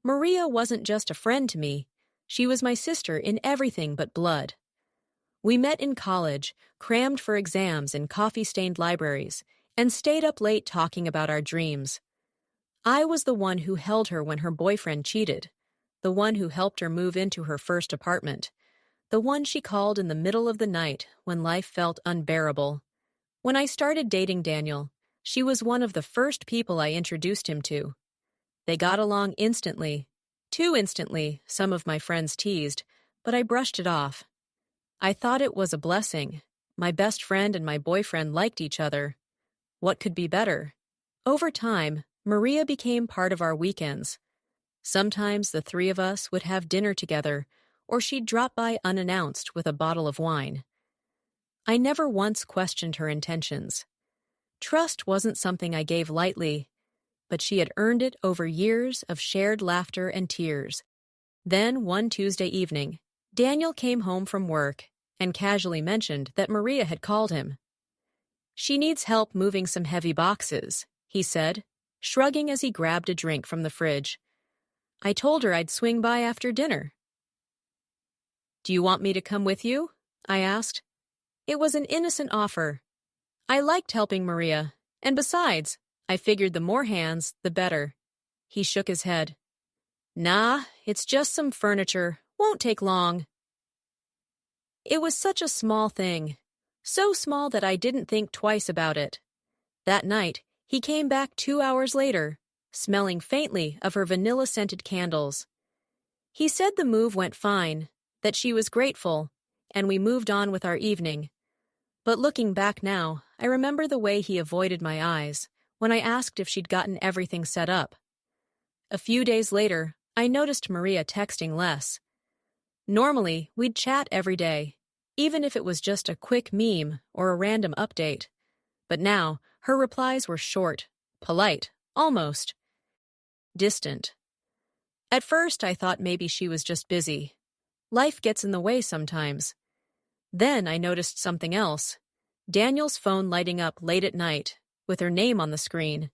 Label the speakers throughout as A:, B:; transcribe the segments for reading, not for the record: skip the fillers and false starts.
A: Maria wasn't just a friend to me. She was my sister in everything but blood. We met in college, crammed for exams in coffee-stained libraries, and stayed up late talking about our dreams. I was the one who held her when her boyfriend cheated, the one who helped her move into her first apartment, the one she called in the middle of the night when life felt unbearable. When I started dating Daniel, she was one of the first people I introduced him to. They got along instantly. Too instantly, some of my friends teased, but I brushed it off. I thought it was a blessing. My best friend and my boyfriend liked each other. What could be better? Over time, Maria became part of our weekends. Sometimes the three of us would have dinner together, or she'd drop by unannounced with a bottle of wine. I never once questioned her intentions. Trust wasn't something I gave lightly, but she had earned it over years of shared laughter and tears. Then, one Tuesday evening, Daniel came home from work and casually mentioned that Maria had called him. "She needs help moving some heavy boxes," he said, shrugging as he grabbed a drink from the fridge. I told her I'd swing by after dinner. "Do you want me to come with you?" I asked. It was an innocent offer. I liked helping Maria, and besides, I figured the more hands, the better. He shook his head. "Nah, it's just some furniture. Won't take long." It was such a small thing. So small that I didn't think twice about it. That night, he came back 2 hours later, smelling faintly of her vanilla-scented candles. He said the move went fine, that she was grateful, and we moved on with our evening. But looking back now, I remember the way he avoided my eyes when I asked if she'd gotten everything set up. A few days later, I noticed Maria texting less. Normally, we'd chat every day, even if it was just a quick meme or a random update. But now, her replies were short, polite, almost distant. At first, I thought maybe she was just busy. Life gets in the way sometimes. Then I noticed something else. Daniel's phone lighting up late at night, with her name on the screen.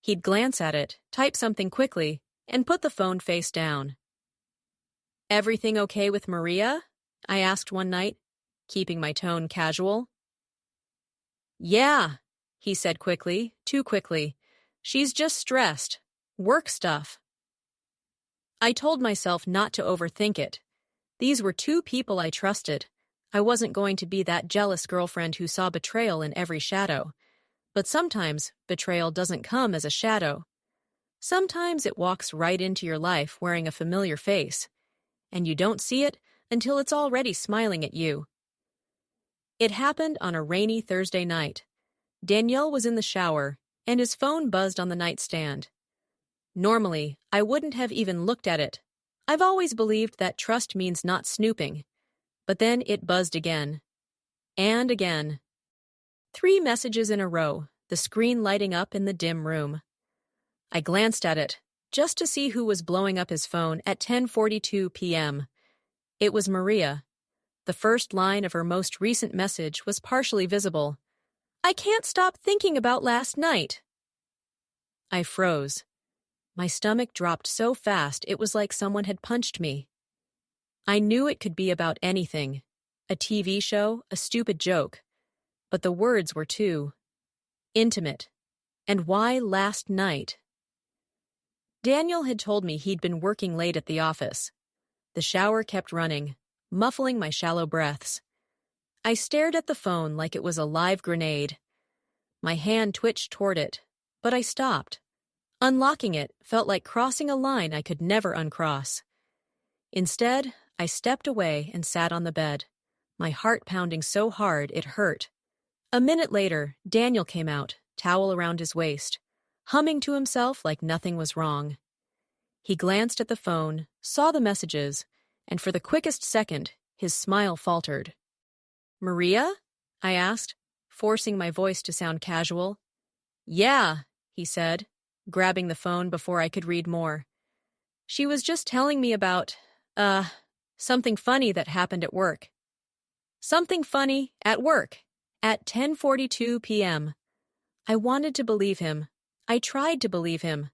A: He'd glance at it, type something quickly, and put the phone face down. "Everything okay with Maria?" I asked one night, keeping my tone casual. "Yeah," he said quickly, too quickly. "She's just stressed. Work stuff." I told myself not to overthink it. These were two people I trusted. I wasn't going to be that jealous girlfriend who saw betrayal in every shadow. But sometimes betrayal doesn't come as a shadow. Sometimes it walks right into your life wearing a familiar face, and you don't see it until it's already smiling at you. It happened on a rainy Thursday night. Daniel was in the shower, and his phone buzzed on the nightstand. Normally, I wouldn't have even looked at it. I've always believed that trust means not snooping. But then it buzzed again. And again. 3 messages in a row, the screen lighting up in the dim room. I glanced at it, just to see who was blowing up his phone at 10:42 p.m. It was Maria. The first line of her most recent message was partially visible. "I can't stop thinking about last night." I froze. My stomach dropped so fast it was like someone had punched me. I knew it could be about anything. A TV show, a stupid joke. But the words were too intimate. And why last night? Daniel had told me he'd been working late at the office. The shower kept running, muffling my shallow breaths. I stared at the phone like it was a live grenade. My hand twitched toward it, but I stopped. Unlocking it felt like crossing a line I could never uncross. Instead, I stepped away and sat on the bed, my heart pounding so hard it hurt. A minute later, Daniel came out, towel around his waist, humming to himself like nothing was wrong. He glanced at the phone, saw the messages, and for the quickest second, his smile faltered. "Maria?" I asked, forcing my voice to sound casual. "Yeah," he said, grabbing the phone before I could read more. "She was just telling me about, something funny that happened at work." Something funny at work at 10:42 p.m. I wanted to believe him. I tried to believe him.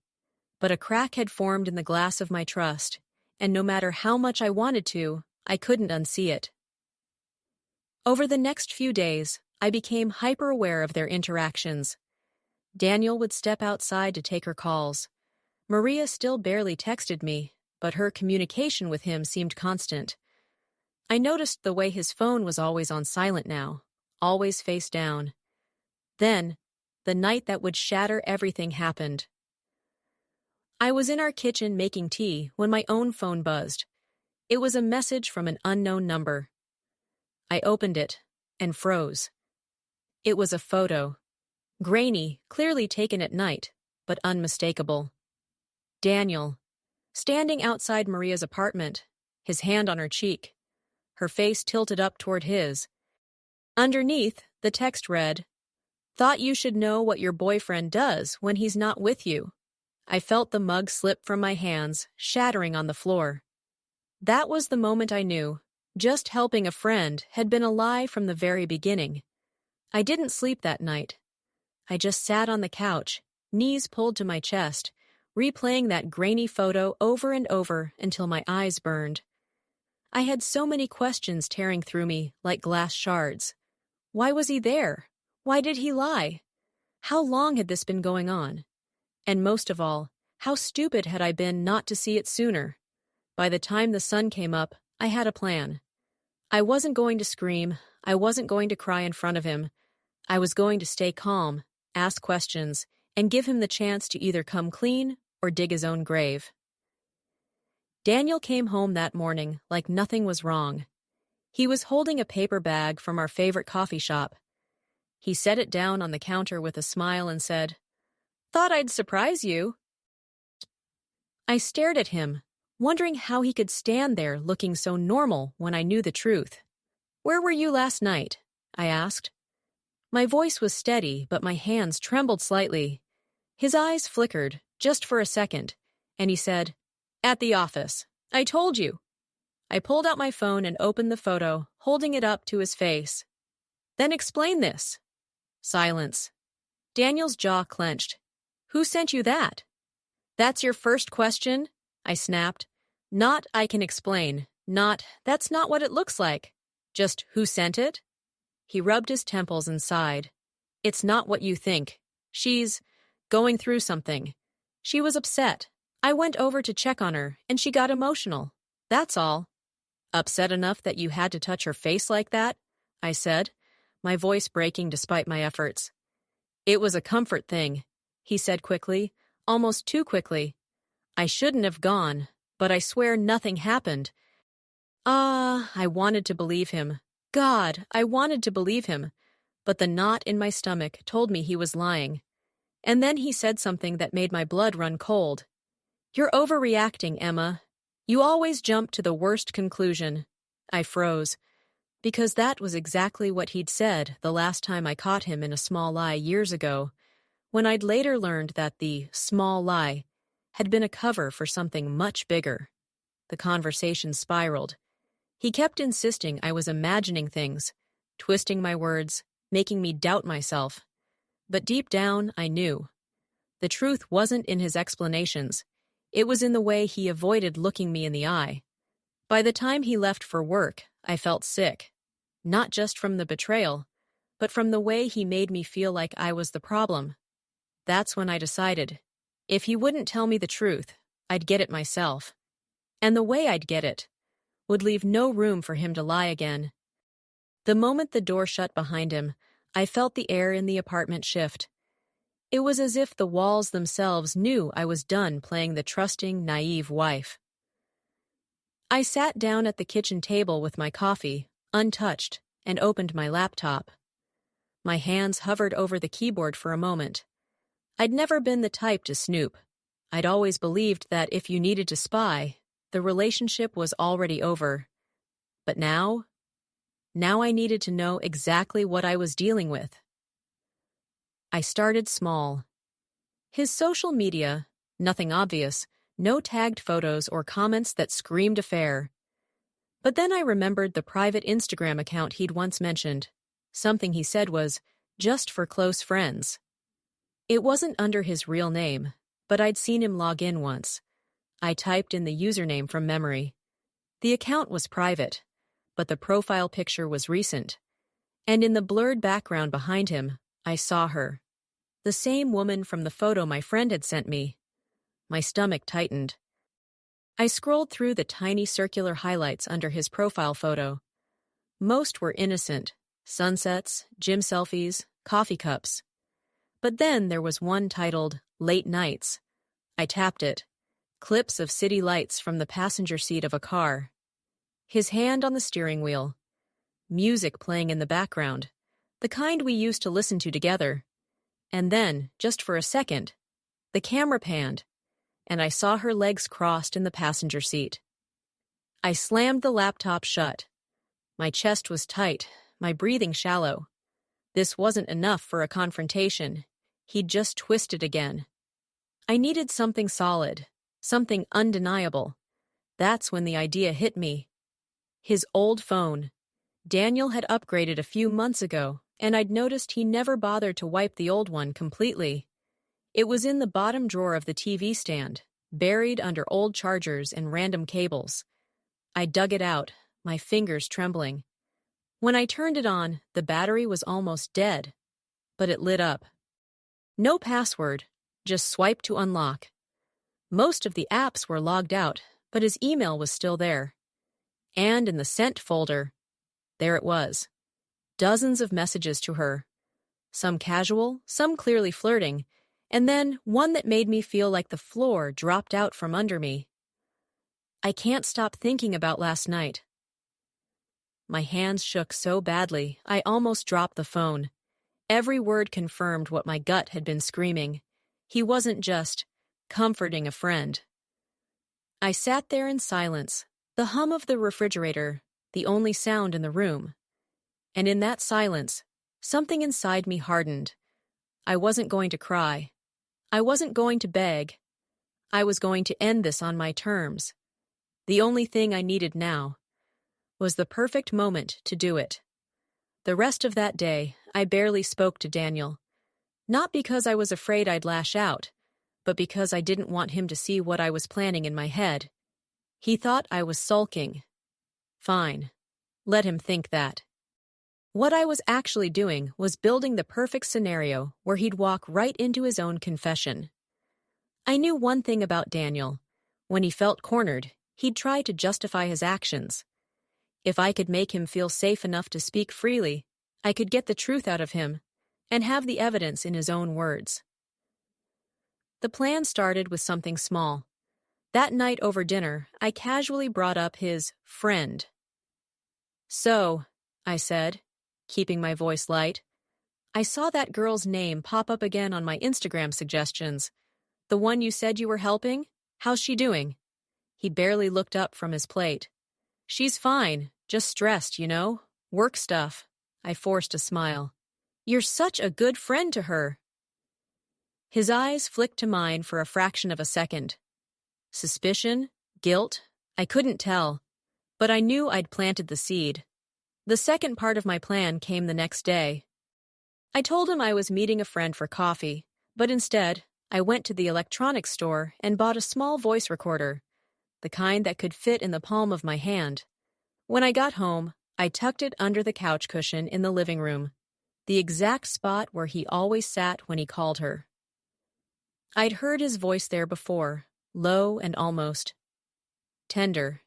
A: But a crack had formed in the glass of my trust, and no matter how much I wanted to, I couldn't unsee it. Over the next few days, I became hyper-aware of their interactions. Daniel would step outside to take her calls. Maria still barely texted me, but her communication with him seemed constant. I noticed the way his phone was always on silent now, always face down. Then, the night that would shatter everything happened. I was in our kitchen making tea when my own phone buzzed. It was a message from an unknown number. I opened it and froze. It was a photo. Grainy, clearly taken at night, but unmistakable. Daniel, standing outside Maria's apartment, his hand on her cheek, her face tilted up toward his. Underneath, the text read, "Thought you should know what your boyfriend does when he's not with you." I felt the mug slip from my hands, shattering on the floor. That was the moment I knew. Just helping a friend had been a lie from the very beginning. I didn't sleep that night. I just sat on the couch, knees pulled to my chest, replaying that grainy photo over and over until my eyes burned. I had so many questions tearing through me like glass shards. Why was he there? Why did he lie? How long had this been going on? And most of all, how stupid had I been not to see it sooner? By the time the sun came up, I had a plan. I wasn't going to scream. I wasn't going to cry in front of him. I was going to stay calm, ask questions, and give him the chance to either come clean or dig his own grave. Daniel came home that morning like nothing was wrong. He was holding a paper bag from our favorite coffee shop. He set it down on the counter with a smile and said, "Thought I'd surprise you." I stared at him, wondering how he could stand there looking so normal when I knew the truth. "Where were you last night?" I asked. My voice was steady, but my hands trembled slightly. His eyes flickered, just for a second, and he said, "At the office. I told you." I pulled out my phone and opened the photo, holding it up to his face. "Then explain this." Silence. Daniel's jaw clenched. "Who sent you that?" "That's your first question?" I snapped. Not, "I can explain." Not, "That's not what it looks like." Just, "Who sent it?" He rubbed his temples and sighed. "It's not what you think. She's going through something. She was upset. I went over to check on her, and she got emotional. That's all." "Upset enough that you had to touch her face like that?" I said, my voice breaking despite my efforts. "It was a comfort thing," he said quickly, almost too quickly. "I shouldn't have gone, but I swear nothing happened." I wanted to believe him. God, I wanted to believe him. But the knot in my stomach told me he was lying. And then he said something that made my blood run cold. "You're overreacting, Emma. You always jump to the worst conclusion." I froze, because that was exactly what he'd said the last time I caught him in a small lie years ago, when I'd later learned that the small lie had been a cover for something much bigger. The conversation spiraled. He kept insisting I was imagining things, twisting my words, making me doubt myself. But deep down, I knew. The truth wasn't in his explanations. It was in the way he avoided looking me in the eye. By the time he left for work, I felt sick. Not just from the betrayal, but from the way he made me feel like I was the problem. That's when I decided, if he wouldn't tell me the truth, I'd get it myself. And the way I'd get it would leave no room for him to lie again. The moment the door shut behind him, I felt the air in the apartment shift. It was as if the walls themselves knew I was done playing the trusting, naive wife. I sat down at the kitchen table with my coffee, untouched, and opened my laptop. My hands hovered over the keyboard for a moment. I'd never been the type to snoop. I'd always believed that if you needed to spy, the relationship was already over. But now I needed to know exactly what I was dealing with. I started small. His social media, nothing obvious, no tagged photos or comments that screamed affair. But then I remembered the private Instagram account he'd once mentioned. Something he said was, just for close friends. It wasn't under his real name, but I'd seen him log in once. I typed in the username from memory. The account was private, but the profile picture was recent. And in the blurred background behind him, I saw her. The same woman from the photo my friend had sent me. My stomach tightened. I scrolled through the tiny circular highlights under his profile photo. Most were innocent: sunsets, gym selfies, coffee cups. But then there was one titled Late Nights. I tapped it. Clips of city lights from the passenger seat of a car. His hand on the steering wheel. Music playing in the background, the kind we used to listen to together. And then, just for a second, the camera panned, and I saw her legs crossed in the passenger seat. I slammed the laptop shut. My chest was tight, my breathing shallow. This wasn't enough for a confrontation. He'd just twisted again. I needed something solid, something undeniable. That's when the idea hit me. His old phone. Daniel had upgraded a few months ago, and I'd noticed he never bothered to wipe the old one completely. It was in the bottom drawer of the TV stand, buried under old chargers and random cables. I dug it out, my fingers trembling. When I turned it on, the battery was almost dead, but it lit up. No password, just swipe to unlock. Most of the apps were logged out, but his email was still there. And in the sent folder, there it was. Dozens of messages to her. Some casual, some clearly flirting, and then one that made me feel like the floor dropped out from under me. I can't stop thinking about last night. My hands shook so badly, I almost dropped the phone. Every word confirmed what my gut had been screaming. He wasn't just comforting a friend. I sat there in silence, the hum of the refrigerator, the only sound in the room. And in that silence, something inside me hardened. I wasn't going to cry. I wasn't going to beg. I was going to end this on my terms. The only thing I needed now was the perfect moment to do it. The rest of that day, I barely spoke to Daniel. Not because I was afraid I'd lash out, but because I didn't want him to see what I was planning in my head. He thought I was sulking. Fine. Let him think that. What I was actually doing was building the perfect scenario where he'd walk right into his own confession. I knew one thing about Daniel. When he felt cornered, he'd try to justify his actions. If I could make him feel safe enough to speak freely, I could get the truth out of him and have the evidence in his own words. The plan started with something small. That night over dinner, I casually brought up his friend. "So," I said, keeping my voice light, "I saw that girl's name pop up again on my Instagram suggestions. The one you said you were helping? How's she doing?" He barely looked up from his plate. "She's fine, just stressed, you know? Work stuff." I forced a smile. "You're such a good friend to her." His eyes flicked to mine for a fraction of a second. Suspicion? Guilt? I couldn't tell. But I knew I'd planted the seed. The second part of my plan came the next day. I told him I was meeting a friend for coffee, but instead, I went to the electronics store and bought a small voice recorder, the kind that could fit in the palm of my hand. When I got home, I tucked it under the couch cushion in the living room, the exact spot where he always sat when he called her. I'd heard his voice there before, low and almost tender.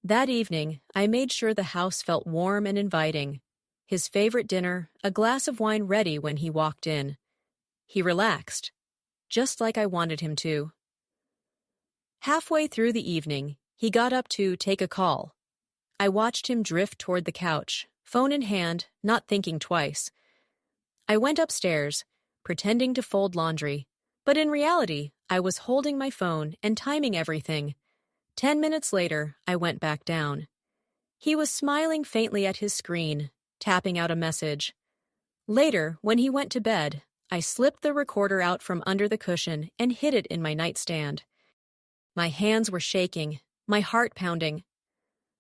A: That evening, I made sure the house felt warm and inviting. His favorite dinner, a glass of wine ready when he walked in. He relaxed, just like I wanted him to. Halfway through the evening, he got up to take a call. I watched him drift toward the couch, phone in hand, not thinking twice. I went upstairs, pretending to fold laundry, but in reality, I was holding my phone and timing everything. 10 minutes later, I went back down. He was smiling faintly at his screen, tapping out a message. Later, when he went to bed, I slipped the recorder out from under the cushion and hid it in my nightstand. My hands were shaking, my heart pounding.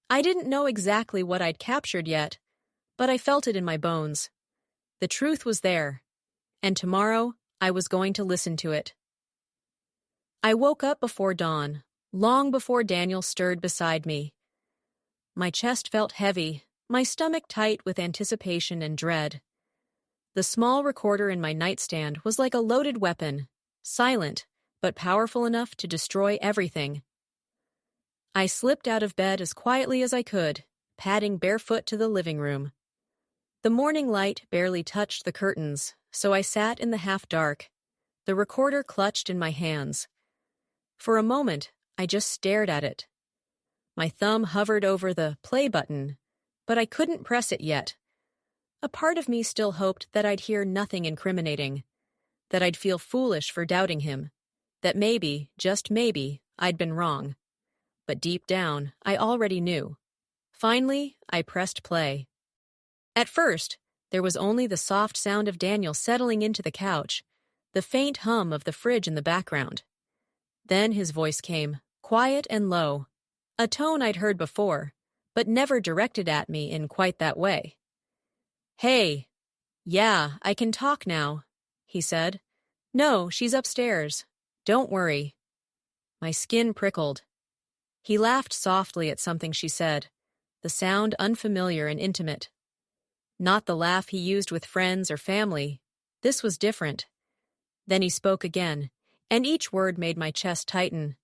A: I didn't know exactly what I'd captured yet, but I felt it in my bones. The truth was there, and tomorrow I was going to listen to it. I woke up before dawn, long before Daniel stirred beside me. My chest felt heavy, my stomach tight with anticipation and dread. The small recorder in my nightstand was like a loaded weapon, silent, but powerful enough to destroy everything. I slipped out of bed as quietly as I could, padding barefoot to the living room. The morning light barely touched the curtains, so I sat in the half-dark, the recorder clutched in my hands. For a moment, I just stared at it. My thumb hovered over the play button, but I couldn't press it yet. A part of me still hoped that I'd hear nothing incriminating, that I'd feel foolish for doubting him, that maybe, just maybe, I'd been wrong. But deep down, I already knew. Finally, I pressed play. At first, there was only the soft sound of Daniel settling into the couch, the faint hum of the fridge in the background. Then his voice came, quiet and low, a tone I'd heard before, but never directed at me in quite that way. "Hey, yeah, I can talk now," he said. "No, she's upstairs. Don't worry." My skin prickled. He laughed softly at something she said, the sound unfamiliar and intimate. Not the laugh he used with friends or family. This was different. Then he spoke again, and each word made my chest tighten.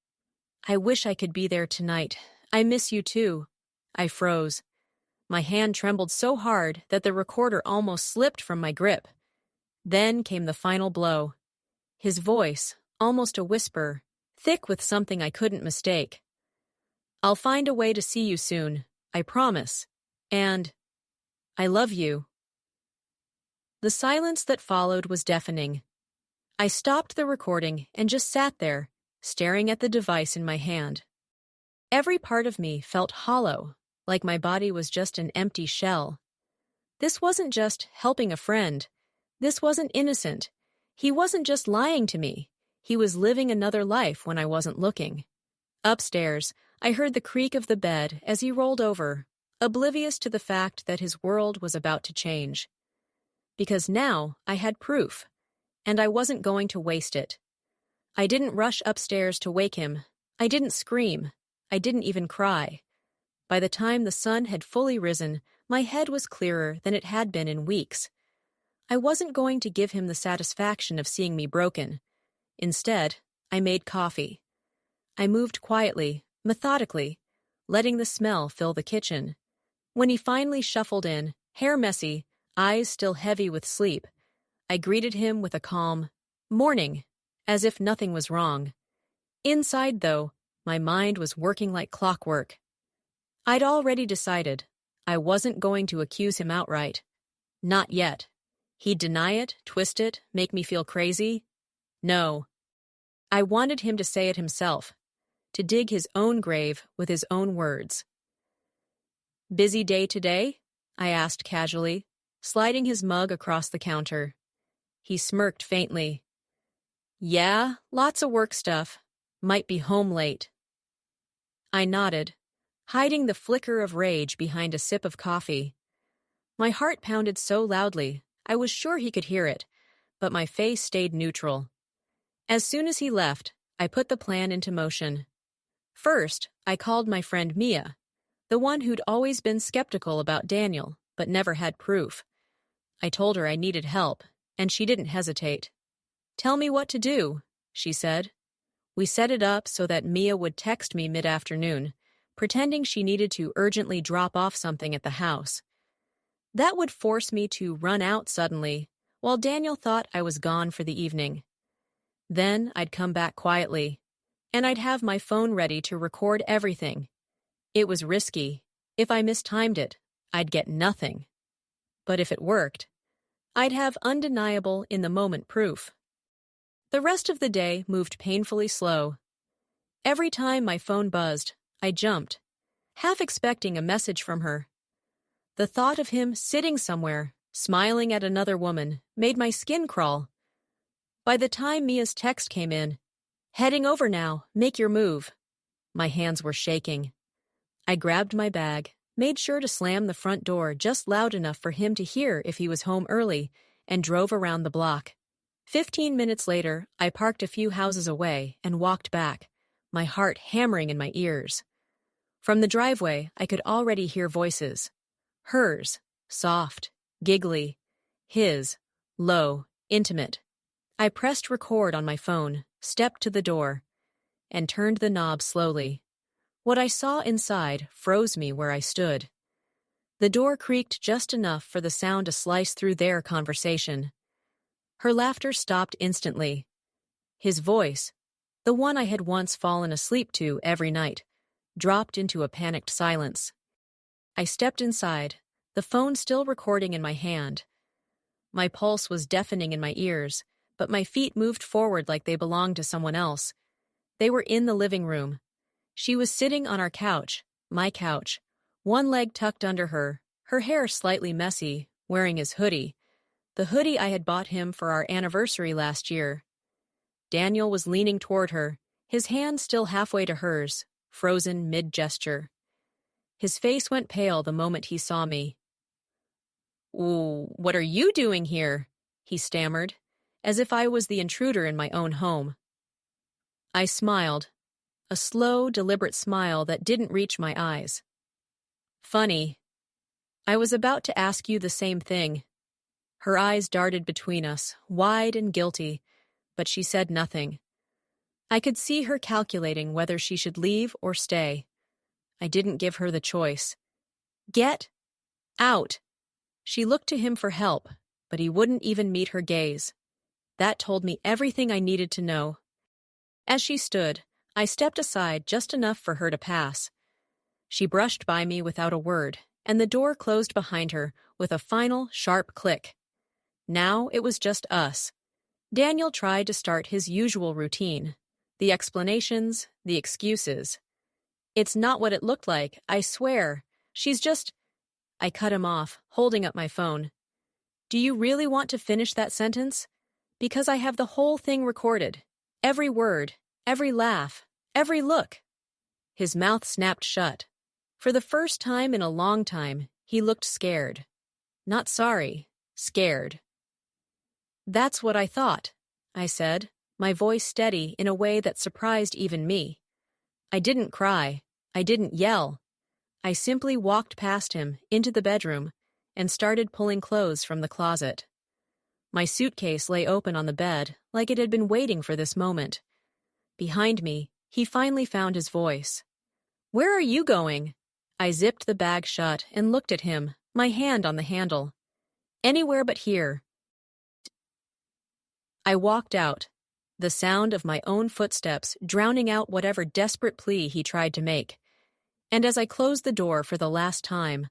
A: "I wish I could be there tonight. I miss you too." I froze. My hand trembled so hard that the recorder almost slipped from my grip. Then came the final blow. His voice, almost a whisper, thick with something I couldn't mistake. "I'll find a way to see you soon, I promise. And I love you." The silence that followed was deafening. I stopped the recording and just sat there, staring at the device in my hand. Every part of me felt hollow, like my body was just an empty shell. This wasn't just helping a friend. This wasn't innocent. He wasn't just lying to me. He was living another life when I wasn't looking. Upstairs, I heard the creak of the bed as he rolled over, oblivious to the fact that his world was about to change. Because now I had proof, and I wasn't going to waste it. I didn't rush upstairs to wake him. I didn't scream. I didn't even cry. By the time the sun had fully risen, my head was clearer than it had been in weeks. I wasn't going to give him the satisfaction of seeing me broken. Instead, I made coffee. I moved quietly, methodically, letting the smell fill the kitchen. When he finally shuffled in, hair messy, eyes still heavy with sleep, I greeted him with a calm "morning," as if nothing was wrong. Inside, though, my mind was working like clockwork. I'd already decided. I wasn't going to accuse him outright. Not yet. He'd deny it, twist it, make me feel crazy. No. I wanted him to say it himself, to dig his own grave with his own words. "Busy day today?" I asked casually, sliding his mug across the counter. He smirked faintly. "Yeah, lots of work stuff. Might be home late." I nodded, hiding the flicker of rage behind a sip of coffee. My heart pounded so loudly, I was sure he could hear it, but my face stayed neutral. As soon as he left, I put the plan into motion. First, I called my friend Mia, the one who'd always been skeptical about Daniel, but never had proof. I told her I needed help, and she didn't hesitate. "Tell me what to do," she said. We set it up so that Mia would text me mid-afternoon, pretending she needed to urgently drop off something at the house. That would force me to run out suddenly, while Daniel thought I was gone for the evening. Then I'd come back quietly, and I'd have my phone ready to record everything. It was risky. If I mistimed it, I'd get nothing. But if it worked, I'd have undeniable in-the-moment proof. The rest of the day moved painfully slow. Every time my phone buzzed, I jumped, half expecting a message from her. The thought of him sitting somewhere, smiling at another woman, made my skin crawl. By the time Mia's text came in, "Heading over now, make your move," my hands were shaking. I grabbed my bag, made sure to slam the front door just loud enough for him to hear if he was home early, and drove around the block. 15 minutes later, I parked a few houses away and walked back, my heart hammering in my ears. From the driveway, I could already hear voices. Hers, soft, giggly. His, low, intimate. I pressed record on my phone, stepped to the door, and turned the knob slowly. What I saw inside froze me where I stood. The door creaked just enough for the sound to slice through their conversation. Her laughter stopped instantly. His voice, the one I had once fallen asleep to every night, dropped into a panicked silence. I stepped inside, the phone still recording in my hand. My pulse was deafening in my ears, but my feet moved forward like they belonged to someone else. They were in the living room. She was sitting on our couch, my couch, one leg tucked under her, her hair slightly messy, wearing his hoodie, the hoodie I had bought him for our anniversary last year. Daniel was leaning toward her, his hand still halfway to hers, frozen mid-gesture. His face went pale the moment he saw me. "Ooh, what are you doing here?" he stammered, as if I was the intruder in my own home. I smiled, a slow, deliberate smile that didn't reach my eyes. "Funny. I was about to ask you the same thing." Her eyes darted between us, wide and guilty, but she said nothing. I could see her calculating whether she should leave or stay. I didn't give her the choice. "Get out!" She looked to him for help, but he wouldn't even meet her gaze. That told me everything I needed to know. As she stood, I stepped aside just enough for her to pass. She brushed by me without a word, and the door closed behind her with a final, sharp click. Now it was just us. Daniel tried to start his usual routine. The explanations, the excuses. "It's not what it looked like, I swear. She's just—" I cut him off, holding up my phone. "Do you really want to finish that sentence? Because I have the whole thing recorded. Every word, every laugh, every look." His mouth snapped shut. For the first time in a long time, he looked scared. Not sorry, scared. "That's what I thought," I said, my voice steady in a way that surprised even me. I didn't cry. I didn't yell. I simply walked past him, into the bedroom, and started pulling clothes from the closet. My suitcase lay open on the bed, like it had been waiting for this moment. Behind me, he finally found his voice. "Where are you going?" I zipped the bag shut and looked at him, my hand on the handle. "Anywhere but here." I walked out, the sound of my own footsteps drowning out whatever desperate plea he tried to make. And as I closed the door for the last time,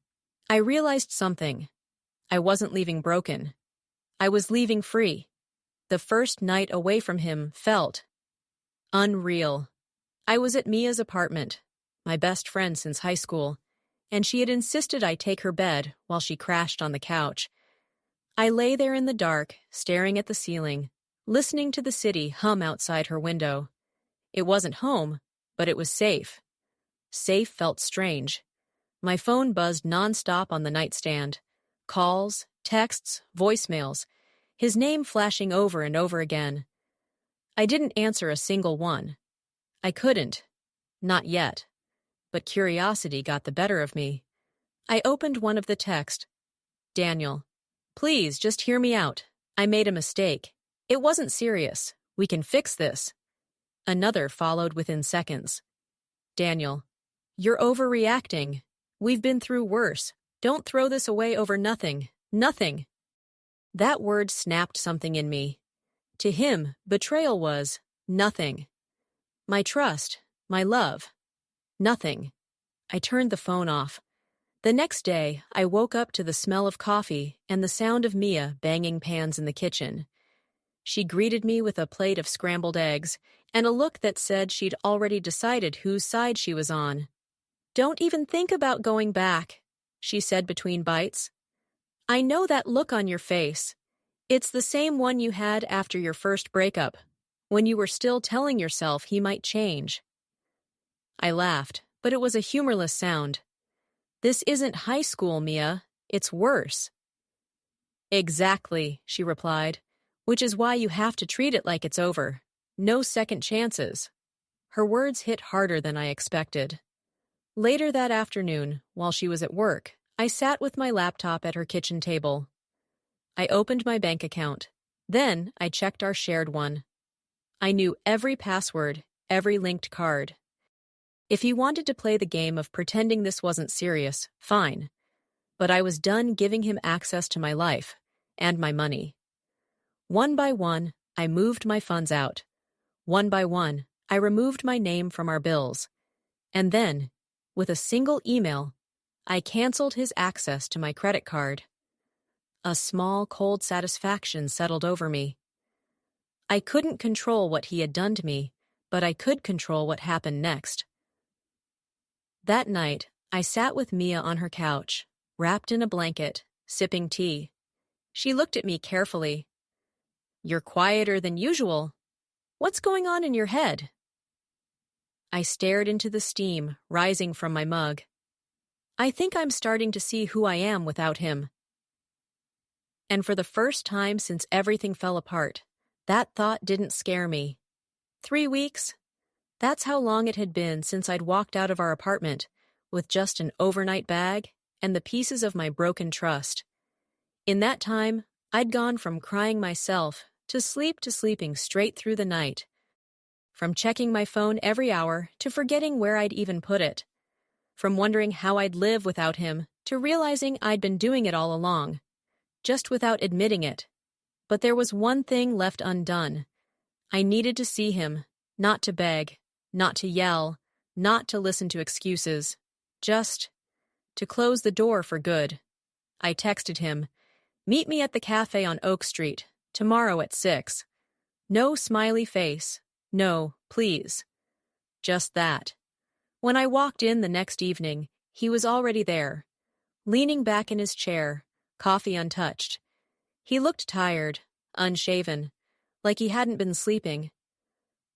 A: I realized something. I wasn't leaving broken. I was leaving free. The first night away from him felt unreal. I was at Mia's apartment, my best friend since high school, and she had insisted I take her bed while she crashed on the couch. I lay there in the dark, staring at the ceiling, listening to the city hum outside her window. It wasn't home, but it was safe. Safe felt strange. My phone buzzed nonstop on the nightstand. Calls, texts, voicemails, his name flashing over and over again. I didn't answer a single one. I couldn't. Not yet. But curiosity got the better of me. I opened one of the texts. "Daniel, please just hear me out. I made a mistake. It wasn't serious. We can fix this." Another followed within seconds. "Daniel, you're overreacting. We've been through worse. Don't throw this away over nothing. Nothing." That word snapped something in me. To him, betrayal was nothing. My trust, my love, nothing. I turned the phone off. The next day, I woke up to the smell of coffee and the sound of Mia banging pans in the kitchen. She greeted me with a plate of scrambled eggs and a look that said she'd already decided whose side she was on. "Don't even think about going back," she said between bites. "I know that look on your face. It's the same one you had after your first breakup, when you were still telling yourself he might change." I laughed, but it was a humorless sound. "This isn't high school, Mia. It's worse." "Exactly," she replied. Which is why you have to treat it like it's over. No second chances. Her words hit harder than I expected. Later that afternoon, while she was at work, I sat with my laptop at her kitchen table. I opened my bank account. Then I checked our shared one. I knew every password, every linked card. If he wanted to play the game of pretending this wasn't serious, fine. But I was done giving him access to my life and my money. One by one, I moved my funds out. One by one, I removed my name from our bills. And then, with a single email, I canceled his access to my credit card. A small, cold satisfaction settled over me. I couldn't control what he had done to me, but I could control what happened next. That night, I sat with Mia on her couch, wrapped in a blanket, sipping tea. She looked at me carefully. "You're quieter than usual. What's going on in your head?" I stared into the steam rising from my mug. I think I'm starting to see who I am without him. And for the first time since everything fell apart, that thought didn't scare me. 3 weeks? That's how long it had been since I'd walked out of our apartment with just an overnight bag and the pieces of my broken trust. In that time, I'd gone from crying myself to sleeping straight through the night. From checking my phone every hour to forgetting where I'd even put it. From wondering how I'd live without him to realizing I'd been doing it all along, just without admitting it. But there was one thing left undone. I needed to see him, not to beg, not to yell, not to listen to excuses, just to close the door for good. I texted him, "Meet me at the cafe on Oak Street, tomorrow at 6. No smiley face. No, please. Just that. When I walked in the next evening, he was already there, leaning back in his chair, coffee untouched. He looked tired, unshaven, like he hadn't been sleeping.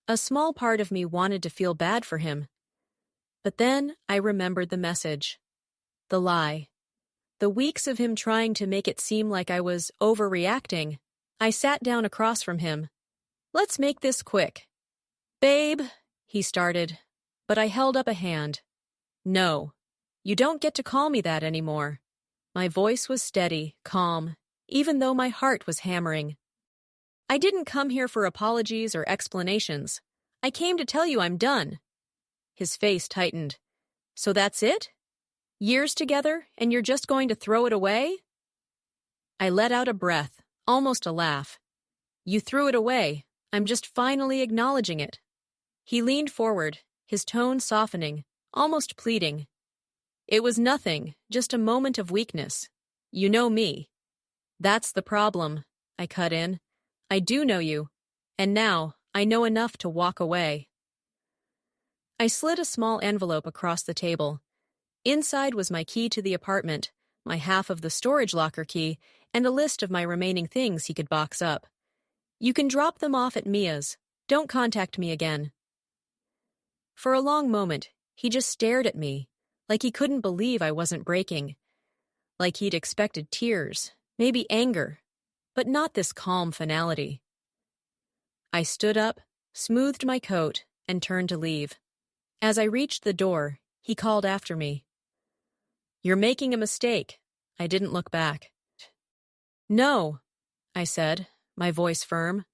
A: A small part of me wanted to feel bad for him. But then I remembered the message. The lie. The weeks of him trying to make it seem like I was overreacting. I sat down across from him. "Let's make this quick." "Babe," he started, but I held up a hand. "No, you don't get to call me that anymore." My voice was steady, calm, even though my heart was hammering. "I didn't come here for apologies or explanations. I came to tell you I'm done." His face tightened. "So that's it? Years together, and you're just going to throw it away?" I let out a breath, almost a laugh. "You threw it away. I'm just finally acknowledging it." He leaned forward, his tone softening, almost pleading. "It was nothing, just a moment of weakness. You know me." "That's the problem," I cut in. "I do know you, and now I know enough to walk away." I slid a small envelope across the table. Inside was my key to the apartment, my half of the storage locker key, and a list of my remaining things he could box up. "You can drop them off at Mia's. Don't contact me again." For a long moment, he just stared at me, like he couldn't believe I wasn't breaking. Like he'd expected tears, maybe anger, but not this calm finality. I stood up, smoothed my coat, and turned to leave. As I reached the door, he called after me. "You're making a mistake." I didn't look back. "No," I said, my voice firm.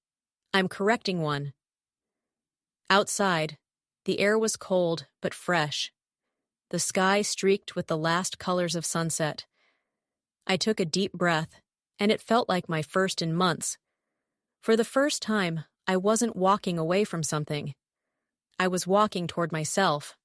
A: "I'm correcting one." Outside, the air was cold but fresh. The sky streaked with the last colors of sunset. I took a deep breath, and it felt like my first in months. For the first time, I wasn't walking away from something. I was walking toward myself.